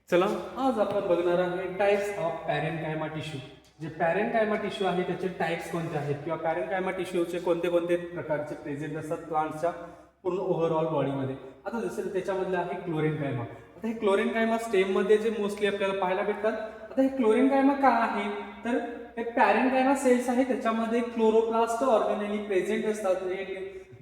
चला आज आपण बघणार आहे टाइप्स ऑफ पॅरेन्कायमा टिश्यू. जे पॅरेन्कायमा टिश्यू आहे त्याचे टाइप्स कोणते आहेत किंवा पॅरेन्कायमा टिश्यूचे कोणते कोणते प्रकारचे प्रेझेंट असतात प्लांटच्या पूर्ण ओव्हरऑल बॉडीमध्ये. आता जसं त्याच्यामधलं आहे क्लोरेनकायमा. आता हे क्लोरेनकायमा स्टेममध्ये जे मोस्टली आपल्याला पाहायला भेटतात. आता हे क्लोरेनकायमा का आहे तर हे पॅरेन्कायमा सेल्स आहे त्याच्यामध्ये क्लोरोप्लास्ट ऑर्गेनेली प्रेझेंट असतात.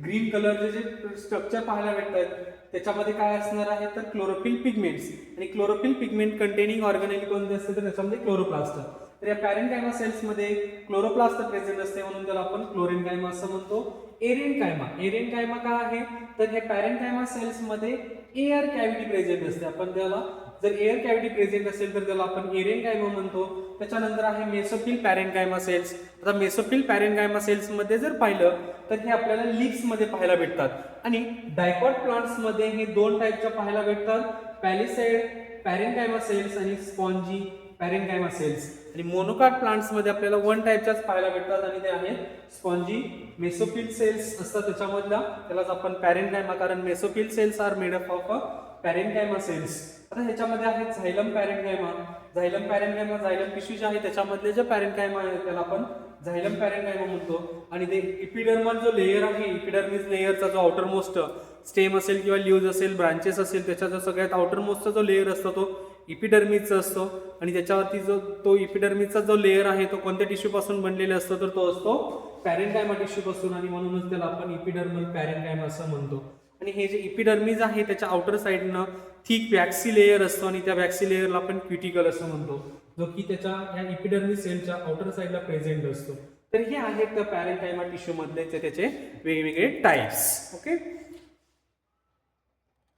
ग्रीन कलरचे जे स्ट्रक्चर पाहायला भेटतात त्याच्यामध्ये काय असणार आहे तर क्लोरोफिल पिगमेंट्स आणि क्लोरोफिल पिगमेंट कंटेनिंग ऑर्गेनेली कोणते असते तर त्याच्यामध्ये क्लोरोप्लास्ट. तर या पॅरेन्कायमा सेल्समध्ये क्लोरोप्लास्ट प्रेझेंट असते म्हणून त्याला आपण क्लोरेनकायमा असं म्हणतो. एरेनकायमा का आहे तर हे पॅरेन्कायमा सेल्समध्ये एअर कॅव्हिटी प्रेझेंट असते. आपण त्याला जर एअर कॅव्हिटी प्रेझेंट असेल तर त्याला आपण एरेनकायमा म्हणतो. त्याच्यानंतर आहे मेसोफिल पॅरेन्कायमा सेल्स. आता मेसोफिल पॅरेन्कायमा सेल्स मध्ये जर पाहिलं तर हे आपल्याला लीव्स मध्ये पाहायला भेटतात आणि डायकॉट प्लांट्स मध्ये हे दोन टाईपच्या पाहायला भेटतात. पॅलिसेड पॅरेन्कायमा सेल्स आणि स्पॉन्जी पॅरेन्कायमा सेल्स. आणि मोनोकाट प्लांट्स मध्ये आपल्याला वन टाईपच्याच पाहायला भेटतात आणि ते आहेत स्पॉन्जी मेसोफिल सेल्स असतात त्याच्यामधला. त्यालाच आपण पॅरेन्कायमा कारण mesophyll cells are made up of parenchyma cells. आता ह्याच्यामध्ये आहे झायलम पॅरेन्कायमा. झायलम टिश्यू जे आहे त्याच्यामधले जे पॅरेन्कायमा आहे त्याला आपण झायलम पॅरेन्कायमा म्हणतो. आणि ते इपिडर्मल जो लेयर आहे इपिडर्मिस लेयरचा जो आउटर मोस्ट स्टेम असेल किंवा लीव्ज असेल ब्रांचेस असेल त्याचा जो सगळ्यात आउटर मोस्टचा जो लेयर असतो तो इपिडर्मिसचा असतो. आणि त्याच्यावरती जो तो इपिडर्मिसचा जो लेयर आहे तो कोणत्या टिश्यू पासून बनलेला असतो तर तो असतो पॅरेन्कायमा टिश्यू पासून आणि म्हणूनच त्याला आपण इपिडर्मल पॅरेन्कायमा असं म्हणतो. आणि हे जे इपिडर्मिस आहे त्याच्या आउटर साइडनं थिक वॅक्सी लेयर असतो आणि त्या वॅक्सी लेयरला आपण क्युटिकल असं म्हणतो जो की त्याच्या या इपिडर्मिस सेलच्या आउटर साइडला प्रेझेंट असतो. तर हे आहेत त्या पॅरेन्कायमा टिश्यू मधले त्याचे वेगवेगळे टाइप्स. ओके.